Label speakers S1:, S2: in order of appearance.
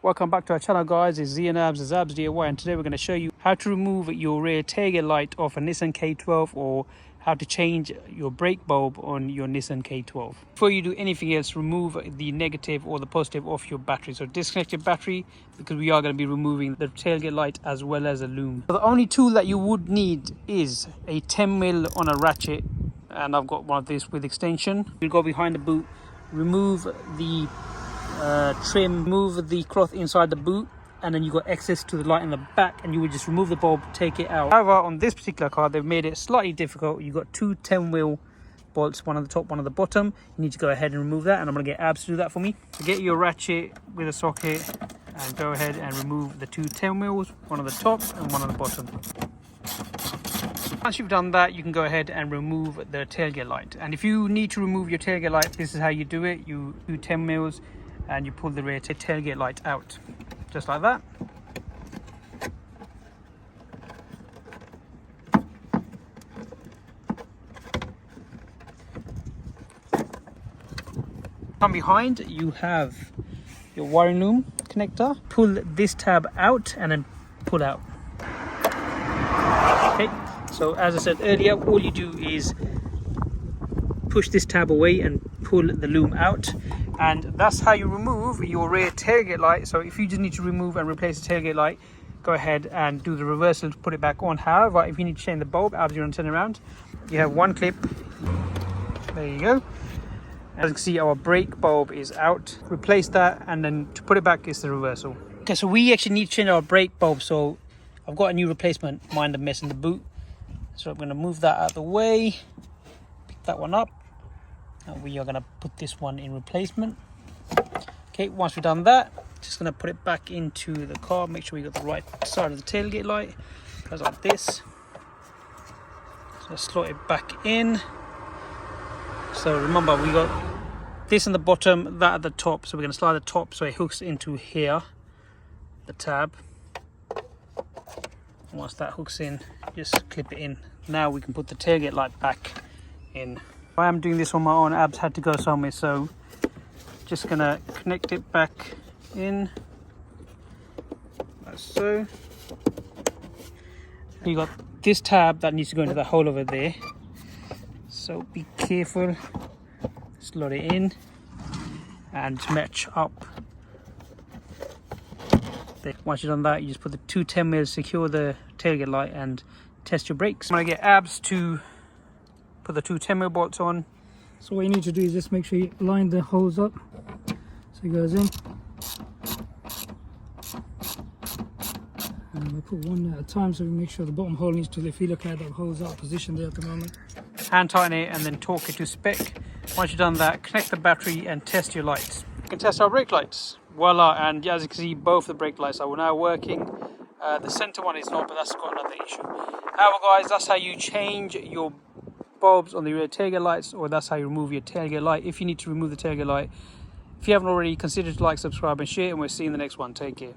S1: Welcome back to our channel, guys. It's Zabz DIY, and today we're going to show you how to remove your rear tailgate light off a Nissan K12, or how to change your brake bulb on your Nissan K12. Before you do anything else, remove the negative or the positive off your battery. So disconnect your battery, because we are going to be removing the tailgate light as well as a loom. So the only tool that you would need is a 10mm on a ratchet, and I've got one of these with extension. You'll go behind the boot, remove the trim, remove the cloth inside the boot, and then you got access to the light in the back, and you would just remove the bulb, take it out. However, on this particular car, they've made it slightly difficult. You've got two 10mm bolts, one on the top, one on the bottom. You need to go ahead and remove that, and I'm going to get Abs to do that for me. So get your ratchet with a socket and go ahead and remove the two 10mm, one on the top and one on the bottom. Once you've done that, you can go ahead and remove the tailgate light. And if you need to remove your tailgate light, this is how you do it. You do 10mm and you pull the rear tailgate light out, just like that. From behind, you have your wiring loom connector. Pull this tab out and then pull out. Okay, so as I said earlier, all you do is push this tab away and pull the loom out, and that's how you remove your rear tailgate light. So if you just need to remove and replace the tailgate light, go ahead and do the reversal to put it back on. However, if you need to change the bulb, as you're going to turn around, you have one clip. There you go. As you can see, our brake bulb is out. Replace that, and then to put it back is the reversal. Okay, so we actually need to change our brake bulb, so I've got a new replacement. Mind the mess in the boot. So I'm going to move that out of the way, pick that one up, and we are going to put this one in replacement. Okay, once we've done that, just going to put it back into the car. Make sure we got the right side of the tailgate light. Goes like this. So slot it back in. So remember, we got this on the bottom, that at the top. So we're going to slide the top so it hooks into here, the tab. Once that hooks in, just clip it in. Now we can put the tailgate light back in. I am doing this on my own. Abs had to go somewhere, so just gonna connect it back in, like so. You got this tab that needs to go into the hole over there, so be careful. Slot it in and match up. Once you've done that, you just put the two 10mm, secure the tailgate light, and test your brakes. I'm going to get Abs to put the two 10mm bolts on.
S2: So what you need to do is just make sure you line the holes up. So it goes in. And we put one at a time, so we make sure the bottom hole needs to, if you look at the holes out positioned there at the moment.
S1: Hand tighten it and then torque it to spec. Once you've done that, connect the battery and test your lights. You can test our brake lights. Voila, and as you can see, both the brake lights are now working. The center one is not, but that's got another issue. However, guys, that's how you change your bulbs on the rear tailgate lights, or that's how you remove your tailgate light. If you need to remove the tailgate light, if you haven't already, consider to like, subscribe and share, and we'll see you in the next one. Take care.